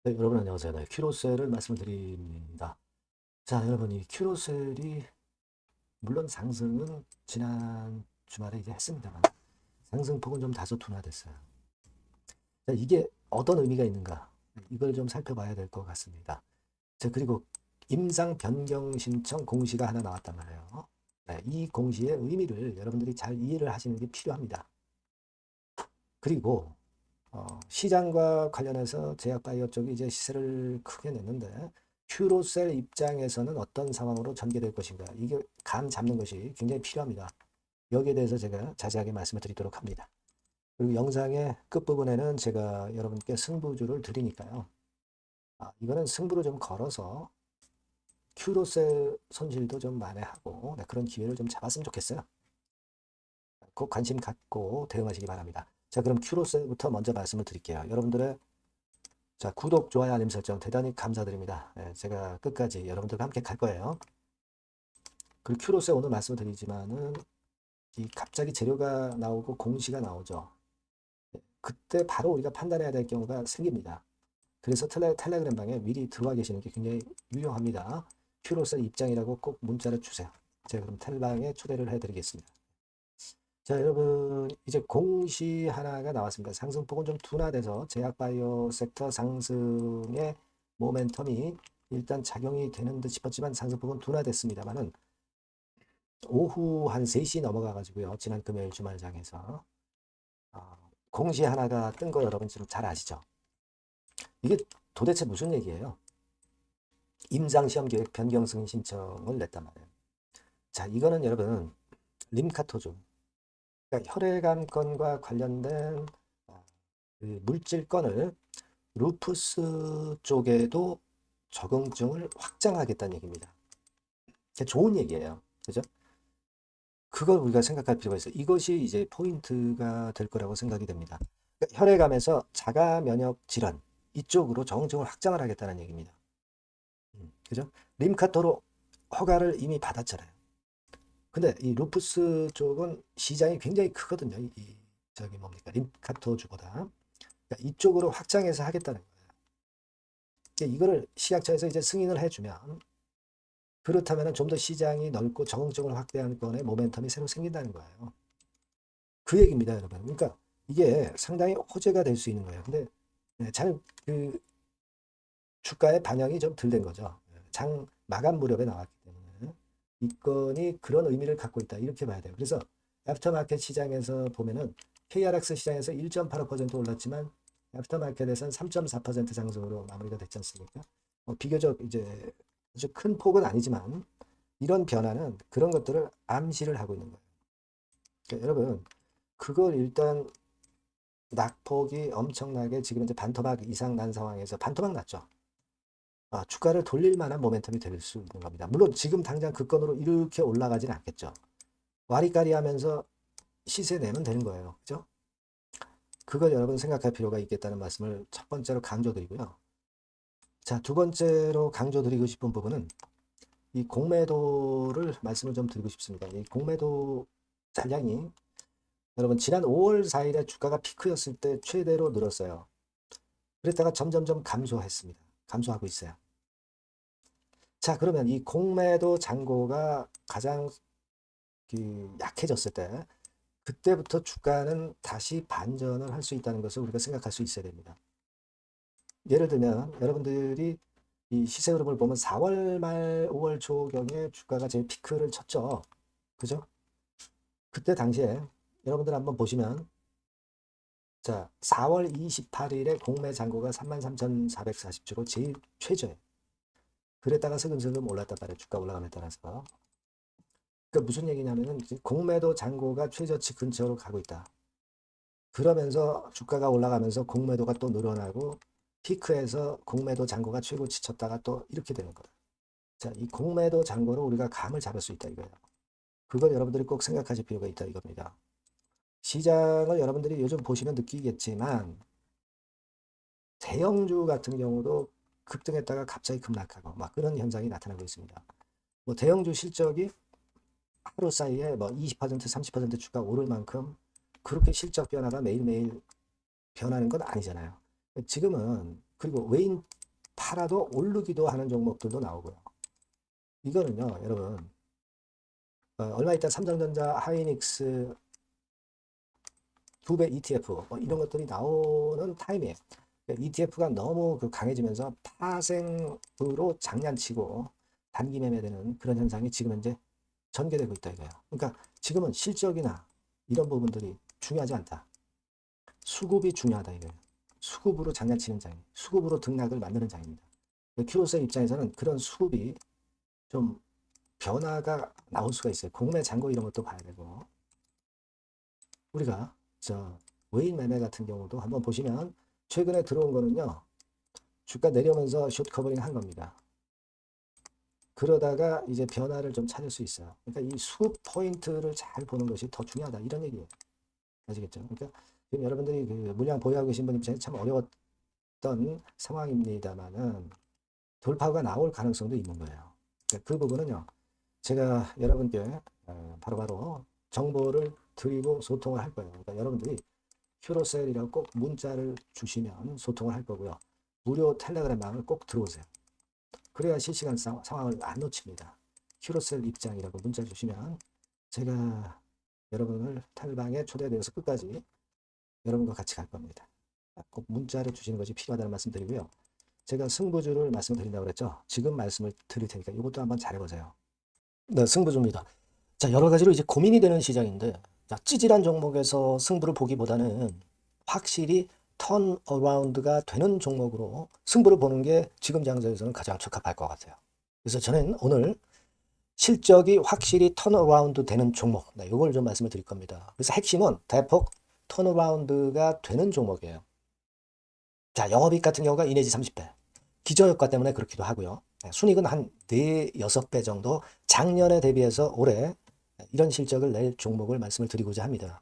네, 여러분 안녕하세요. 네, 큐로셀을 말씀을 드립니다. 자, 여러분 이 큐로셀이 물론 상승은 지난 주말에 이제 했습니다만 상승폭은 좀 다소 둔화됐어요. 자, 이게 어떤 의미가 있는가? 이걸 좀 살펴봐야 될 것 같습니다. 자, 그리고 임상 변경 신청 공시가 하나 나왔단 말이에요. 네, 이 공시의 의미를 여러분들이 잘 이해를 하시는 게 필요합니다. 그리고 시장과 관련해서 제약바이오 쪽이 이제 시세를 크게 냈는데 큐로셀 입장에서는 어떤 상황으로 전개될 것인가 이게 감 잡는 것이 굉장히 필요합니다. 여기에 대해서 제가 자세하게 말씀을 드리도록 합니다. 그리고 영상의 끝부분에는 제가 여러분께 승부주를 드리니까요. 이거는 승부를 좀 걸어서 큐로셀 손실도 좀 만회하고 네, 그런 기회를 좀 잡았으면 좋겠어요. 꼭 관심 갖고 대응하시기 바랍니다. 자, 그럼 큐로셀부터 먼저 말씀을 드릴게요. 여러분들의 자, 구독, 좋아요, 알림 설정 대단히 감사드립니다. 제가 끝까지 여러분들과 함께 갈 거예요. 그리고 큐로스 오늘 말씀드리지만은 이 갑자기 재료가 나오고 공시가 나오죠. 그때 바로 우리가 판단해야 될 경우가 생깁니다. 그래서 텔레그램 방에 미리 들어와 계시는 게 굉장히 유용합니다. 큐로스 입장이라고 꼭 문자를 주세요. 제가 그럼 텔방에 초대를 해드리겠습니다. 자, 여러분 이제 공시 하나가 나왔습니다. 상승폭은 좀 둔화돼서 제약바이오 섹터 상승의 모멘텀이 일단 작용이 되는 듯 싶었지만 상승폭은 둔화됐습니다만은 오후 한 3시 넘어가 가지고요. 지난 금요일 주말장에서 공시 하나가 뜬 거 여러분 지금 잘 아시죠? 이게 도대체 무슨 얘기예요? 임상시험 계획 변경 승인 신청을 냈단 말이에요. 자, 이거는 여러분 림카토죠. 그러니까 혈액암 건과 관련된 그 물질건을 루푸스 쪽에도 적응증을 확장하겠다는 얘기입니다. 좋은 얘기예요. 그죠? 그걸 우리가 생각할 필요가 있어요. 이것이 이제 포인트가 될 거라고 생각이 됩니다. 그러니까 혈액암에서 자가 면역 질환 이쪽으로 적응증을 확장을 하겠다는 얘기입니다. 그죠? 림카토로 허가를 이미 받았잖아요. 근데 이 루푸스 쪽은 시장이 굉장히 크거든요. 저기 뭡니까? 림카토주보다. 그러니까 이쪽으로 확장해서 하겠다는 거예요. 이거를 식약처에서 이제 승인을 해주면 그렇다면 좀 더 시장이 넓고 적응증을 확대하는 건의 모멘텀이 새로 생긴다는 거예요. 그 얘기입니다, 여러분. 그러니까 이게 상당히 호재가 될 수 있는 거예요. 근데 그 주가의 반영이 좀 덜 된 거죠. 장 마감 무렵에 나왔기 때문에 이 건이 그런 의미를 갖고 있다 이렇게 봐야 돼요. 그래서 애프터마켓 시장에서 보면은 KRX 시장에서 1.85% 올랐지만 애프터마켓에서는 3.4% 상승으로 마무리가 됐지 않습니까? 비교적 이제 아주 큰 폭은 아니지만 이런 변화는 그런 것들을 암시를 하고 있는 거예요. 그러니까 여러분 그걸 일단 낙폭이 엄청나게 지금 이제 반토막 이상 난 상황에서 반토막 났죠. 주가를 돌릴 만한 모멘텀이 될 수 있는 겁니다. 물론 지금 당장 그 건으로 이렇게 올라가진 않겠죠. 와리가리 하면서 시세 내면 되는 거예요. 그죠? 그걸 여러분 생각할 필요가 있겠다는 말씀을 첫 번째로 강조드리고요. 자, 두 번째로 강조드리고 싶은 부분은 이 공매도를 말씀을 좀 드리고 싶습니다. 이 공매도 잔량이 여러분 지난 5월 4일에 주가가 피크였을 때 최대로 늘었어요. 그랬다가 점점점 감소했습니다. 감소하고 있어요. 자, 그러면 이 공매도 잔고가 가장 약해졌을 때 그때부터 주가는 다시 반전을 할 수 있다는 것을 우리가 생각할 수 있어야 됩니다. 예를 들면 여러분들이 이 시세 흐름을 보면 4월 말 5월 초경에 주가가 제일 피크를 쳤죠. 그죠? 그때 당시에 여러분들 한번 보시면 자, 4월 28일에 공매 잔고가 33,440주로 제일 최저예요. 그랬다가 슬금슬금 올랐단 말이에요. 주가 올라감에 따라서. 그러니까 무슨 얘기냐면은 공매도 잔고가 최저치 근처로 가고 있다. 그러면서 주가가 올라가면서 공매도가 또 늘어나고 피크에서 공매도 잔고가 최고치 쳤다가 또 이렇게 되는 거예요. 자, 이 공매도 잔고로 우리가 감을 잡을 수 있다 이거예요. 그걸 여러분들이 꼭 생각하실 필요가 있다 이겁니다. 시장을 여러분들이 요즘 보시면 느끼겠지만 대형주 같은 경우도 급등했다가 갑자기 급락하고 막 그런 현상이 나타나고 있습니다. 뭐 대형주 실적이 하루 사이에 뭐 20% 30% 주가 오를 만큼 그렇게 실적 변화가 매일매일 변하는 건 아니잖아요. 지금은 그리고 외인 팔아도 오르기도 하는 종목들도 나오고요. 이거는요, 여러분, 얼마 있다 삼성전자, 하이닉스 2배 ETF 뭐 이런 것들이 나오는 타임이에요. ETF가 너무 강해지면서 파생으로 장난치고 단기 매매되는 그런 현상이 지금 현재 전개되고 있다 이거예요. 그러니까 지금은 실적이나 이런 부분들이 중요하지 않다. 수급이 중요하다 이거예요. 수급으로 장난치는 장이, 수급으로 등락을 만드는 장입니다. 큐로셀 입장에서는 그런 수급이 좀 변화가 나올 수가 있어요. 공매 잔고 이런 것도 봐야 되고, 우리가 외인 매매 같은 경우도 한번 보시면 최근에 들어온 거는요, 주가 내려오면서 숏 커버링 한 겁니다. 그러다가 이제 변화를 좀 찾을 수 있어요. 그러니까 이 수급 포인트를 잘 보는 것이 더 중요하다 이런 얘기예요. 아시겠죠? 그러니까 지금 여러분들이 그 물량 보유하고 계신 분이 참 어려웠던 상황입니다만은 돌파가 나올 가능성도 있는 거예요. 그러니까 그 부분은요, 제가 여러분께 바로바로 정보를 드리고 소통을 할 거예요. 그러니까 여러분들이 큐로셀이라고 꼭 문자를 주시면 소통을 할 거고요. 무료 텔레그램 방을 꼭 들어오세요. 그래야 실시간 상황을 안 놓칩니다. 큐로셀 입장이라고 문자 주시면 제가 여러분을 텔방에 초대되어서 끝까지 여러분과 같이 갈 겁니다. 꼭 문자를 주시는 것이 필요하다는 말씀 드리고요. 제가 승부주를 말씀드린다고 그랬죠. 지금 말씀을 드릴 테니까 이것도 한번 잘해보세요. 네, 승부주입니다. 자, 여러 가지로 이제 고민이 되는 시장인데, 자, 찌질한 종목에서 승부를 보기보다는 확실히 턴어라운드가 되는 종목으로 승부를 보는 게 지금 장세에서는 가장 적합할 것 같아요. 그래서 저는 오늘 실적이 확실히 턴어라운드 되는 종목, 네, 이걸 좀 말씀을 드릴 겁니다. 그래서 핵심은 대폭 턴어라운드가 되는 종목이에요. 자, 영업이익 같은 경우가 2 내지 30배. 기저효과 때문에 그렇기도 하고요. 순이익은 한 4, 6배 정도 작년에 대비해서 올해 이런 실적을 낼 종목을 말씀을 드리고자 합니다.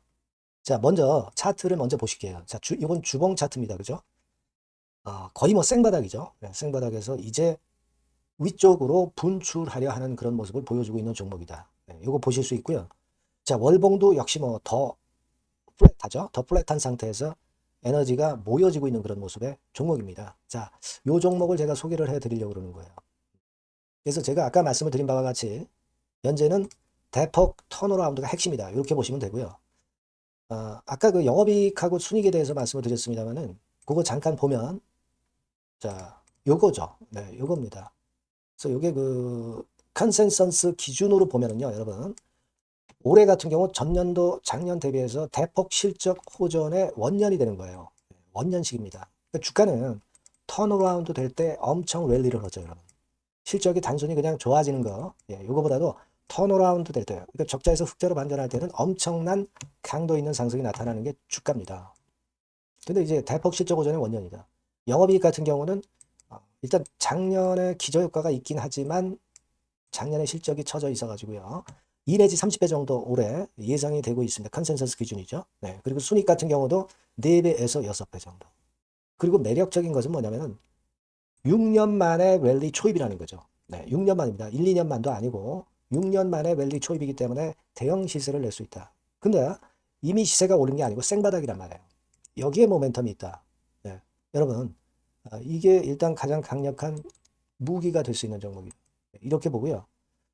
자, 먼저 차트를 먼저 보실게요. 자, 이건 주봉 차트입니다. 그죠? 거의 뭐 생바닥이죠. 생바닥에서 이제 위쪽으로 분출하려 하는 그런 모습을 보여주고 있는 종목이다. 이거 보실 수 있고요. 자, 월봉도 역시 뭐 더 플랫하죠. 더 플랫한 상태에서 에너지가 모여지고 있는 그런 모습의 종목입니다. 자, 요 종목을 제가 소개를 해드리려고 그러는 거예요. 그래서 제가 아까 말씀을 드린 바와 같이 현재는 대폭 턴어라운드가 핵심이다. 이렇게 보시면 되고요. 아까 그 영업이익하고 순이익에 대해서 말씀을 드렸습니다만은 그거 잠깐 보면 자, 요거죠. 네, 요겁니다. 그래서 요게 그 컨센서스 기준으로 보면은요, 여러분 올해 같은 경우 전년도 작년 대비해서 대폭 실적 호전의 원년이 되는 거예요. 원년식입니다. 그러니까 주가는 턴어라운드 될 때 엄청 랠리를 하죠, 여러분. 실적이 단순히 그냥 좋아지는 거, 요거보다도 턴어라운드 될 때, 그러니까 적자에서 흑자로 반전할 때는 엄청난 강도 있는 상승이 나타나는 게 주가입니다. 근데 이제 대폭 실적 호전의 원년이다. 영업이익 같은 경우는 일단 작년에 기저효과가 있긴 하지만 작년에 실적이 처져 있어가지고요. 2 내지 30배 정도 올해 예상이 되고 있습니다. 컨센서스 기준이죠. 네. 그리고 순이익 같은 경우도 4배에서 6배 정도. 그리고 매력적인 것은 뭐냐면은 6년 만에 랠리 초입이라는 거죠. 네, 6년 만입니다. 1, 2년 만도 아니고 6년 만에 랠리 초입이기 때문에 대형 시세를 낼 수 있다. 근데 이미 시세가 오른 게 아니고 생바닥이란 말이에요. 여기에 모멘텀이 있다. 네, 여러분 이게 일단 가장 강력한 무기가 될 수 있는 종목이에요. 이렇게 보고요.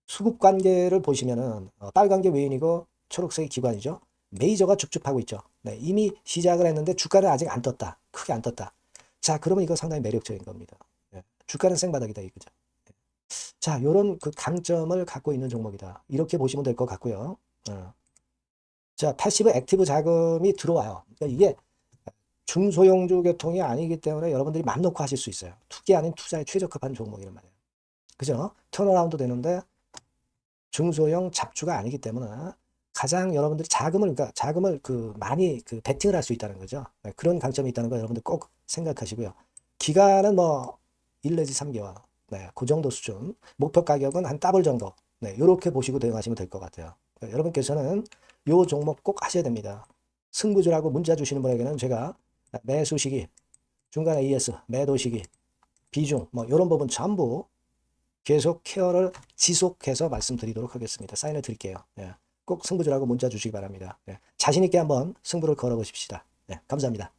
수급 관계를 보시면은 빨간 게 외인이고 초록색이 기관이죠. 메이저가 쭉쭉 하고 있죠. 네, 이미 시작을 했는데 주가는 아직 안 떴다. 크게 안 떴다. 자, 그러면 이거 상당히 매력적인 겁니다. 네, 주가는 생바닥이다 이거죠. 자, 요런 그 강점을 갖고 있는 종목이다. 이렇게 보시면 될 것 같고요. 자, 패시브 액티브 자금이 들어와요. 그러니까 이게 중소형주 계통이 아니기 때문에 여러분들이 맘 놓고 하실 수 있어요. 투기 아닌 투자에 최적합한 종목이란 말이에요. 그죠? 턴어라운드 되는데 중소형 잡주가 아니기 때문에 가장 여러분들이 그러니까 자금을 많이 베팅을 할 수 있다는 거죠. 네, 그런 강점이 있다는 거 여러분들 꼭 생각하시고요. 기간은 뭐 1 내지 3개월. 네, 그 정도 수준. 목표 가격은 한 더블 정도. 네, 이렇게 보시고 대응하시면 될 것 같아요. 네, 여러분께서는 요 종목 꼭 하셔야 됩니다. 승부주라고 문자 주시는 분에게는 제가 매수 시기, 중간에 ES, 매도 시기, 비중, 뭐 이런 부분 전부 계속 케어를 지속해서 말씀드리도록 하겠습니다. 사인을 드릴게요. 꼭 승부주라고 문자 주시기 바랍니다. 자신 있게 한번 승부를 걸어보십시다. 감사합니다.